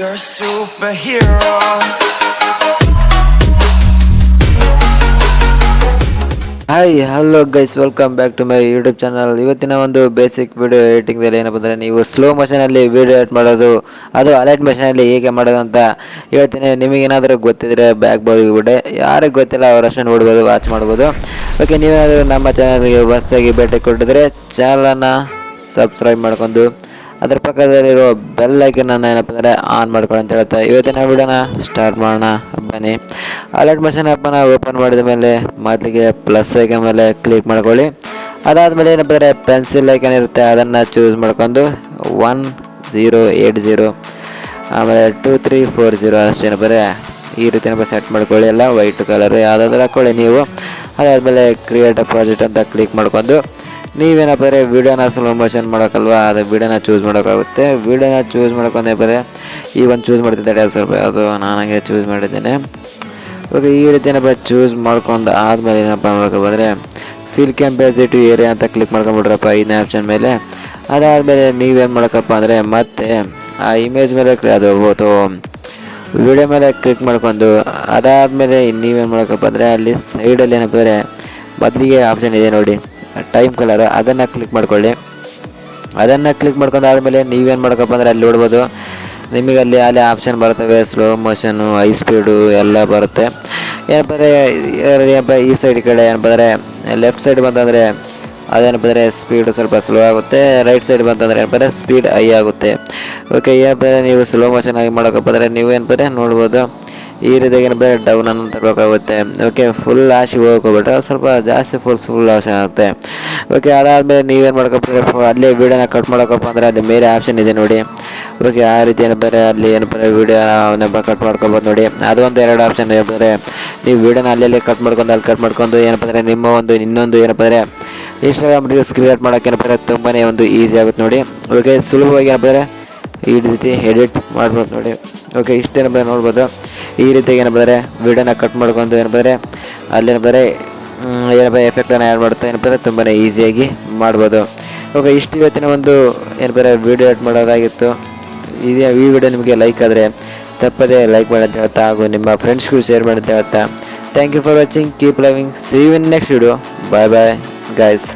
You're a superhero. Hi hello guys, welcome back to my YouTube channel. ಇವತ್ತಿನ ಒಂದು basic video ಎಡಿಟಿಂಗ್ದಲ್ಲಿ ಏನಪ್ಪ ಅಂದರೆ ನೀವು ಸ್ಲೋ ಮೋಷನಲ್ಲಿ ವಿಡಿಯೋ ಎಡಿಟ್ ಮಾಡೋದು, ಅದು ಅಲೈಟ್ ಮೋಷನಲ್ಲಿ ಹೇಗೆ ಮಾಡೋದು ಅಂತ ಹೇಳ್ತೀನಿ. ನಿಮಗೇನಾದರೂ ಗೊತ್ತಿದ್ರೆ ಬ್ಯಾಕ್ ಬೋಗಿಬಿಟ್ಟೆ, ಯಾರಿಗೆ ಗೊತ್ತಿಲ್ಲ ಅವರಷ್ಟು ನೋಡ್ಬೋದು, ವಾಚ್ ಮಾಡ್ಬೋದು. ಓಕೆ, ನೀವೇನಾದರೂ ನಮ್ಮ ಚಾನಲ್ಗೆ ಹೊಸದಾಗಿ ಭೇಟಿ ಕೊಟ್ಟಿದ್ರೆ ಚಾನಲನ್ನು ಸಬ್ಸ್ಕ್ರೈಬ್ ಮಾಡ್ಕೊಂಡು ಅದರ ಪಕ್ಕದಲ್ಲಿರೋ ಬೆಲ್ ಐಕನನ್ನು ಏನಪ್ಪ ಅಂದರೆ ಆನ್ ಮಾಡ್ಕೊಳ್ಳಿ ಅಂತ ಹೇಳ್ತಾ ಇವತ್ತಿನ ವಿಡಿಯೋನ ಸ್ಟಾರ್ಟ್ ಮಾಡೋಣ. ಬನ್ನಿ. ಅಲರ್ಟ್ ಮಷನ್ ಆ್ಯಪನ್ನು ಓಪನ್ ಮಾಡಿದ ಮೇಲೆ ಮೊದಲಿಗೆ ಪ್ಲಸ್ ಐಕನ್ ಮೇಲೆ ಕ್ಲಿಕ್ ಮಾಡ್ಕೊಳ್ಳಿ. ಅದಾದಮೇಲೆ ಏನಪ್ಪ ಅಂದರೆ ಪೆನ್ಸಿಲ್ ಐಕನ್ ಇರುತ್ತೆ, ಅದನ್ನು ಚೂಸ್ ಮಾಡ್ಕೊಂಡು 1080 ಆಮೇಲೆ 2340 ಅಷ್ಟೇನಪ್ಪ ಅಂದರೆ ಈ ರೀತಿ ಸೆಟ್ ಮಾಡ್ಕೊಳ್ಳಿ. ಎಲ್ಲ ವೈಟ್ ಕಲರ್ ಯಾವುದಾದ್ರೂ ಹಾಕ್ಕೊಳ್ಳಿ ನೀವು. ಅದಾದಮೇಲೆ ಕ್ರಿಯೇಟ್ ಅ ಪ್ರಾಜೆಕ್ಟ್ ಅಂತ ಕ್ಲಿಕ್ ಮಾಡ್ಕೊಂಡು ನೀವೇನಪ್ಪ ಅಂದರೆ ವೀಡಿಯೋನ ಸ್ಲೋ ಮೋಷನ್ ಮಾಡೋಕ್ಕಲ್ವ, ಅದು ವೀಡಿಯೋನ ಚೂಸ್ ಮಾಡೋಕ್ಕಾಗುತ್ತೆ. ವೀಡಿಯೋನ ಚೂಸ್ ಮಾಡ್ಕೊಂಡೇಪ್ಪ ಈ ಒಂದು ಚೂಸ್ ಮಾಡ್ತಿದ್ದೆ ಸ್ವಲ್ಪ, ಅದು ನಾನಾಗೆ ಚೂಸ್ ಮಾಡಿದ್ದೇನೆ. ಓಕೆ, ಈ ರೀತಿ ಏನಪ್ಪ ಚೂಸ್ ಮಾಡ್ಕೊಂಡು ಆದಮೇಲೆ ಏನಪ್ಪ ಮಾಡ್ಕೊ ಬಂದರೆ ಫಿಲ್ ಕ್ಯಾಂಪೇಸಿಟಿ ಏರಿಯಾ ಅಂತ ಕ್ಲಿಕ್ ಮಾಡ್ಕೊಂಬಿಟ್ರಪ್ಪ ಇದನ್ನ ಆಪ್ಷನ್ ಮೇಲೆ. ಅದಾದಮೇಲೆ ನೀವೇನು ಮಾಡೋಕ್ಕಪ್ಪ ಅಂದರೆ ಮತ್ತೆ ಆ ಇಮೇಜ್ ಮೇಲೆ ಅದು ವಿಡಿಯೋ ಮೇಲೆ ಕ್ಲಿಕ್ ಮಾಡ್ಕೊಂಡು ಅದಾದಮೇಲೆ ನೀವೇನು ಮಾಡೋಕ್ಕಪ್ಪ ಅಂದರೆ ಅಲ್ಲಿ ಸೈಡಲ್ಲಿ ಏನಪ್ಪ ಅಂದರೆ ಮೊದಲಿಗೆ ಆಪ್ಷನ್ ಇದೆ ನೋಡಿ, ಟೈಮ್ ಕಲರ್, ಅದನ್ನು ಕ್ಲಿಕ್ ಮಾಡ್ಕೊಳ್ಳಿ. ಅದನ್ನು ಕ್ಲಿಕ್ ಮಾಡ್ಕೊಂಡು ಆದಮೇಲೆ ನೀವೇನು ಮಾಡ್ಕಪ್ಪ ಅಂದರೆ ಅಲ್ಲಿ ನೋಡ್ಬೋದು ನಿಮಗೆ ಅಲ್ಲಿ ಆಪ್ಷನ್ ಬರ್ತವೆ, ಸ್ಲೋ ಮೋಷನು, ಹೈ ಸ್ಪೀಡು ಎಲ್ಲ ಬರುತ್ತೆ. ಏನಪ್ಪ ಈ ಸೈಡ್ ಕಡೆ ಏನಪ್ಪ ಅಂದರೆ ಲೆಫ್ಟ್ ಸೈಡ್ ಬಂತಂದರೆ ಅದೇನಪ್ಪ ಅಂದರೆ ಸ್ಪೀಡು ಸ್ವಲ್ಪ ಸ್ಲೋ ಆಗುತ್ತೆ, ರೈಟ್ ಸೈಡ್ ಬಂತಂದರೆ ಏನಪ್ಪ ಅಂದರೆ ಸ್ಪೀಡ್ ಹೈ ಆಗುತ್ತೆ. ಓಕೆ, ಏನಪ್ಪ ನೀವು ಸ್ಲೋ ಮೋಷನ್ ಆಗಿ ಮಾಡೋಕ್ಕಪ್ಪ ಅಂದರೆ ನೀವು ಏನಪ್ಪ ನೋಡ್ಬೋದು ಈ ರೀತಿಯಾಗಿ ಏನಪ್ಪ ಡೌನ್ ಅನ್ನು ತಗೋಬೇಕಾಗುತ್ತೆ. ಓಕೆ, ಫುಲ್ ಆಶಿಗೆ ಹೋಗ್ಕೊಬಿಟ್ರೆ ಸ್ವಲ್ಪ ಜಾಸ್ತಿ ಫುಲ್ ಆಶ್ ಆಗುತ್ತೆ. ಓಕೆ, ಅದಾದಮೇಲೆ ನೀವೇನು ಮಾಡ್ಕೊಬೋದು ಅಲ್ಲೇ ವೀಡಿಯೋನ ಕಟ್ ಮಾಡೋಕ್ಕಪ್ಪ ಅಂದರೆ ಅಲ್ಲಿ ಮೇಲೆ ಆಪ್ಷನ್ ಇದೆ ನೋಡಿ. ಓಕೆ, ಆ ರೀತಿ ಏನಪ್ಪ ಅಲ್ಲಿ ಏನಪ್ಪ ವೀಡಿಯೋನ ಕಟ್ ಮಾಡ್ಕೊಬೋದು ನೋಡಿ. ಅದು ಒಂದು ಎರಡು ಆಪ್ಷನ್ ಏನಪ್ಪ ಅಂದರೆ ನೀವು ವೀಡಿಯೋನ ಅಲ್ಲೇ ಕಟ್ ಮಾಡ್ಕೊಂಡು ಅಲ್ಲಿ ಕಟ್ ಮಾಡ್ಕೊಂಡು ಏನಪ್ಪ ಅಂದರೆ ನಿಮ್ಮ ಒಂದು ಇನ್ನೊಂದು ಏನಪ್ಪ ಅಂದರೆ ಇನ್ಸ್ಟಾಗ್ರಾಮ್ ರೀಲ್ಸ್ ಕ್ರಿಯೇಟ್ ಮಾಡೋಕ್ಕೆ ಏನಪ್ಪ ಅಂದರೆ ತುಂಬಾ ಒಂದು ಈಸಿ ಆಗುತ್ತೆ ನೋಡಿ. ಓಕೆ, ಸುಲಭವಾಗಿ ಏನಪ್ಪ ಅಂದರೆ ಈ ರೀತಿ ಎಡಿಟ್ ಮಾಡ್ಬೋದು ನೋಡಿ. ಓಕೆ, ಇಷ್ಟೇನಪ್ಪ ನೋಡ್ಬೋದು. ಈ ರೀತಿಯಾಗಿ ಏನಪ್ಪ ಅಂದರೆ ವೀಡಿಯೋನ ಕಟ್ ಮಾಡ್ಕೊಂಡು ಏನಪ್ಪ ಅಂದರೆ ಅಲ್ಲೇನಪ್ಪ ಅಂದರೆ ಏನಪ್ಪ ಎಫೆಕ್ಟನ್ನು ಆ್ಯಡ್ ಮಾಡ್ತಾ ಏನಪ್ಪ ಅಂದರೆ ತುಂಬಾ ಈಸಿಯಾಗಿ ಮಾಡ್ಬೋದು. ಓಕೆ, ಇಷ್ಟು ಇವತ್ತಿನ ಒಂದು ಏನಪ್ಪ ಅಂದರೆ ವೀಡಿಯೋ ಎಡಿಟ್ ಮಾಡೋದಾಗಿತ್ತು. ಈ ವಿಡಿಯೋ ನಿಮಗೆ ಲೈಕ್ ಆದರೆ ತಪ್ಪದೇ ಲೈಕ್ ಮಾಡಿ ಅಂತ ಹೇಳ್ತಾ ಹಾಗೂ ನಿಮ್ಮ ಫ್ರೆಂಡ್ಸ್ಗೂ ಶೇರ್ ಮಾಡಿ ಅಂತ ಹೇಳ್ತಾ thank you for watching, keep loving, see you in next video. Bye bye guys.